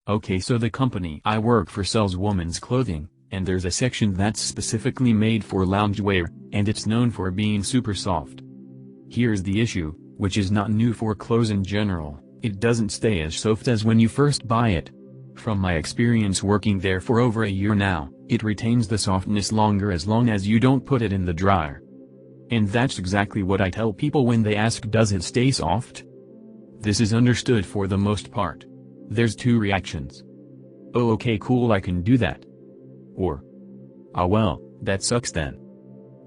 Okay, so the company I work for sells women's clothing, and there's a section that's specifically made for loungewear, and it's known for being super soft. Here's the issue, which is not new for clothes in general, it doesn't stay as soft as when you first buy it. From my experience working there for over a year now, it retains the softness longer as long as you don't put it in the dryer. And that's exactly what I tell people when they ask, does it stay soft? This is understood for the most part. There's two reactions. Oh, okay, cool, I can do that. Or, ah, well, that sucks then.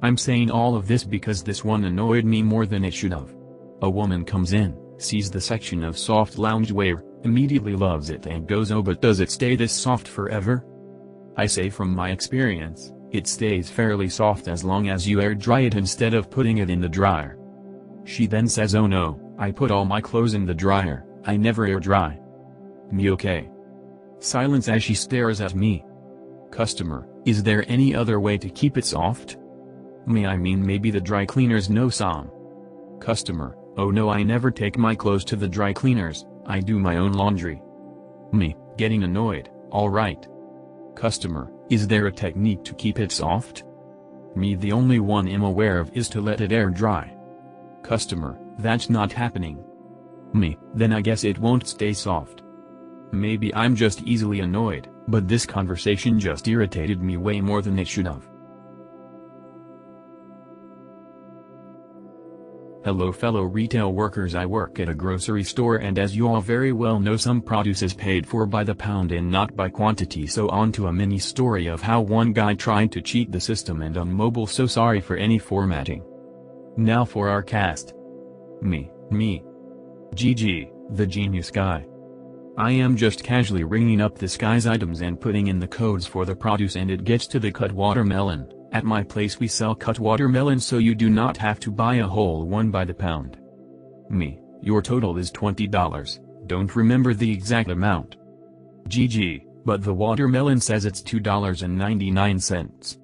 I'm saying all of this because this one annoyed me more than it should have. A woman comes in, sees the section of soft loungewear, immediately loves it and goes, oh, but does it stay this soft forever? I say from my experience, it stays fairly soft as long as you air dry it instead of putting it in the dryer. She then says, oh no, I put all my clothes in the dryer, I never air dry. Me, okay. Silence as she stares at me. Customer, is there any other way to keep it soft? Me, I mean maybe the dry cleaners know some. Customer, oh no, I never take my clothes to the dry cleaners, I do my own laundry. Me, getting annoyed, alright. Customer, is there a technique to keep it soft? Me, the only one I'm aware of is to let it air dry. Customer, that's not happening. Me, then I guess it won't stay soft. Maybe I'm just easily annoyed, but this conversation just irritated me way more than it should have. Hello fellow retail workers, I work at a grocery store, and as you all very well know, some produce is paid for by the pound and not by quantity. So on to a mini story of how one guy tried to cheat the system and on mobile, so sorry for any formatting. Now for our cast. Me, GG, the genius guy. I am just casually ringing up this guy's items and putting in the codes for the produce, and it gets to the cut watermelon. At my place we sell cut watermelon, so you do not have to buy a whole one by the pound. Me, your total is $20, don't remember the exact amount. GG, but the watermelon says it's $2.99.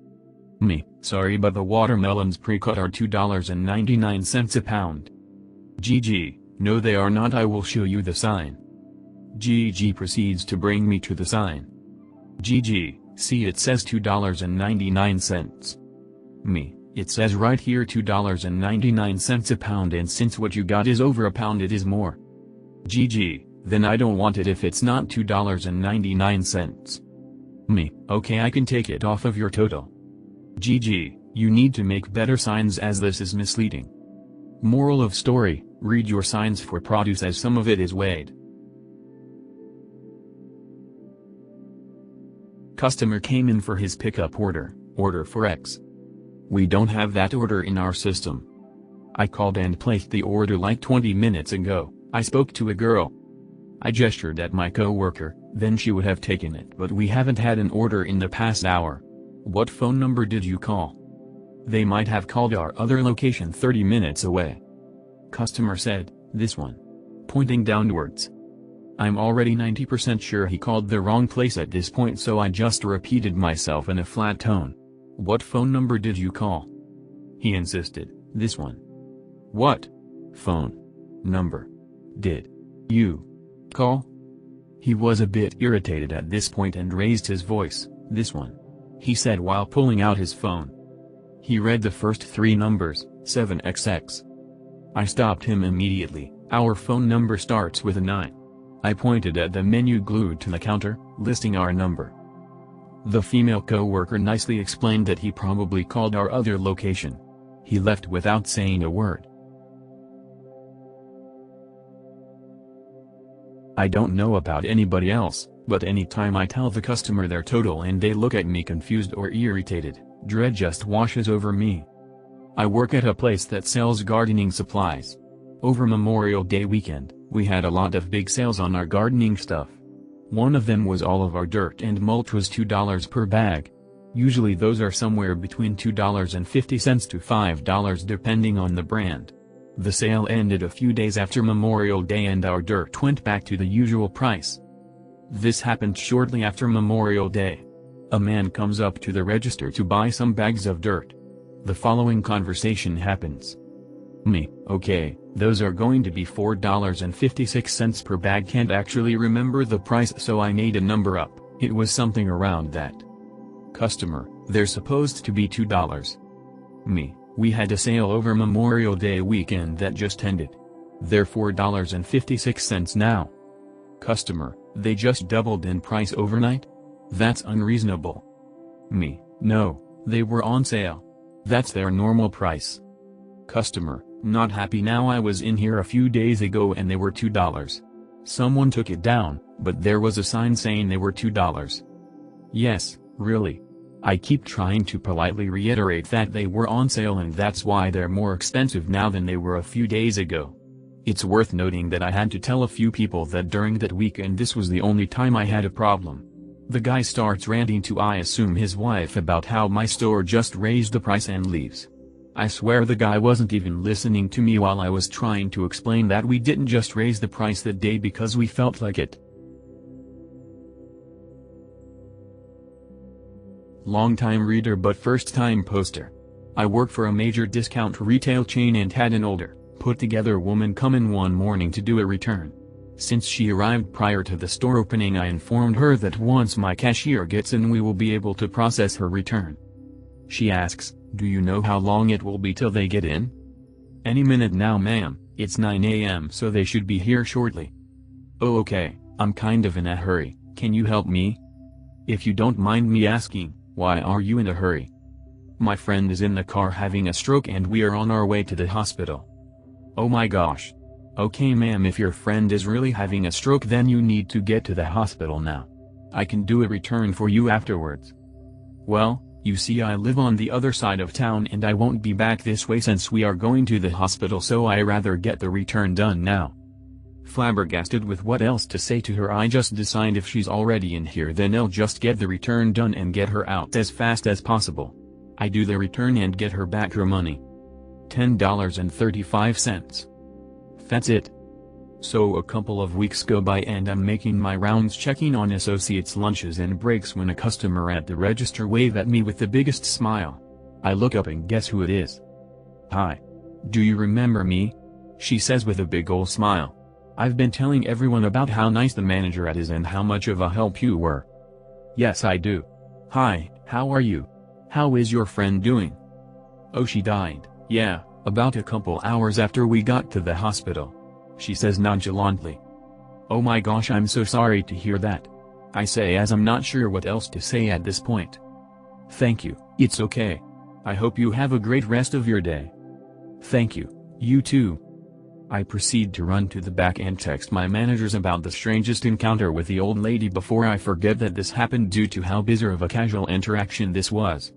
Me, sorry, but the watermelons pre-cut are $2.99 a pound. GG, no they are not, I will show you the sign. GG proceeds to bring me to the sign. GG, see, it says $2.99. Me, it says right here $2.99 a pound, and since what you got is over a pound it is more. GG, then I don't want it if it's not $2.99. Me, okay, I can take it off of your total. GG, you need to make better signs as this is misleading. Moral of story, read your signs for produce as some of it is weighed. Customer came in for his pickup order for X. We don't have that order in our system. I called and placed the order like 20 minutes ago. I spoke to a girl. I gestured at my coworker, then she would have taken it, but we haven't had an order in the past hour. What phone number did you call? They might have called our other location 30 minutes away. Customer said, this one. Pointing downwards. I'm already 90% sure he called the wrong place at this point, so I just repeated myself in a flat tone. What phone number did you call? He insisted, this one. What phone number did you call? He was a bit irritated at this point and raised his voice, this one, he said while pulling out his phone. He read the first three numbers, 7XX. I stopped him immediately. Our phone number starts with a 9. I pointed at the menu glued to the counter, listing our number. The female co-worker nicely explained that he probably called our other location. He left without saying a word. I don't know about anybody else, but anytime I tell the customer their total and they look at me confused or irritated, dread just washes over me. I work at a place that sells gardening supplies. Over Memorial Day weekend, we had a lot of big sales on our gardening stuff. One of them was all of our dirt and mulch was $2 per bag. Usually those are somewhere between $2.50 to $5 depending on the brand. The sale ended a few days after Memorial Day and our dirt went back to the usual price. This happened shortly after Memorial Day. A man comes up to the register to buy some bags of dirt. The following conversation happens. Me, okay, those are going to be $4.56 per bag. Can't actually remember the price, so I made a number up. It was something around that. Customer, they're supposed to be $2. Me, we had a sale over Memorial Day weekend that just ended. They're $4.56 now. Customer, they just doubled in price overnight? That's unreasonable. Me, no, they were on sale. That's their normal price. Customer, not happy now. I was in here a few days ago and they were $2. Someone took it down, but there was a sign saying they were $2. Yes, really. I keep trying to politely reiterate that they were on sale and that's why they're more expensive now than they were a few days ago. It's worth noting that I had to tell a few people that during that weekend this was the only time I had a problem. The guy starts ranting to, I assume, his wife about how my store just raised the price and leaves. I swear the guy wasn't even listening to me while I was trying to explain that we didn't just raise the price that day because we felt like it. Long-time reader but first-time poster. I work for a major discount retail chain and had an older, put-together woman come in one morning to do a return. Since she arrived prior to the store opening, I informed her that once my cashier gets in we will be able to process her return. She asks, do you know how long it will be till they get in? Any minute now, ma'am. It's 9 a.m. so they should be here shortly. Oh okay, I'm kind of in a hurry, can you help me? If you don't mind me asking, why are you in a hurry? My friend is in the car having a stroke and we are on our way to the hospital. Oh my gosh. Okay ma'am, if your friend is really having a stroke then you need to get to the hospital now. I can do a return for you afterwards. Well, you see I live on the other side of town and I won't be back this way since we are going to the hospital, so I rather get the return done now. Flabbergasted with what else to say to her, I just decide if she's already in here then I'll just get the return done and get her out as fast as possible. I do the return and get her back her money. $10.35. That's it. So a couple of weeks go by and I'm making my rounds checking on associates' lunches and breaks when a customer at the register wave at me with the biggest smile. I look up and guess who it is. Hi. Do you remember me? She says with a big ol' smile. I've been telling everyone about how nice the manager at is and how much of a help you were. Yes I do. Hi, how are you? How is your friend doing? Oh, she died, yeah, about a couple hours after we got to the hospital. She says nonchalantly. Oh my gosh, I'm so sorry to hear that. I say as I'm not sure what else to say at this point. Thank you, it's okay. I hope you have a great rest of your day. Thank you, you too. I proceed to run to the back and text my managers about the strangest encounter with the old lady before I forget that this happened due to how bizarre of a casual interaction this was.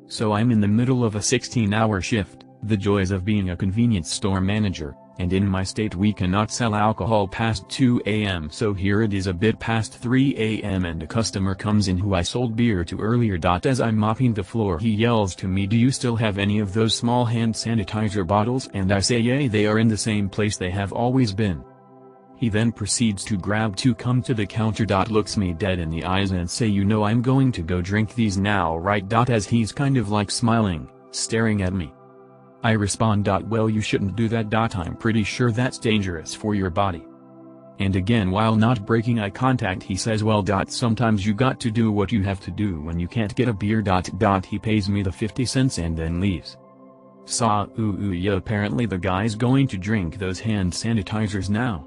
So I'm in the middle of a 16-hour shift, the joys of being a convenience store manager, and in my state we cannot sell alcohol past 2 a.m. so here it is a bit past 3 a.m. and a customer comes in who I sold beer to earlier. As I'm mopping the floor he yells to me, do you still have any of those small hand sanitizer bottles? And I say yeah, they are in the same place they have always been. He then proceeds to grab two, come to the counter. Looks me dead in the eyes and say, you know I'm going to go drink these now right? As he's kind of like smiling, staring at me. I respond, well you shouldn't do that. I'm pretty sure that's dangerous for your body. And again while not breaking eye contact he says, well sometimes you got to do what you have to do when you can't get a beer. He pays me the 50 cents and then leaves. Yeah, apparently the guy's going to drink those hand sanitizers now.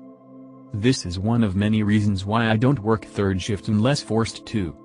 This is one of many reasons why I don't work third shift unless forced to.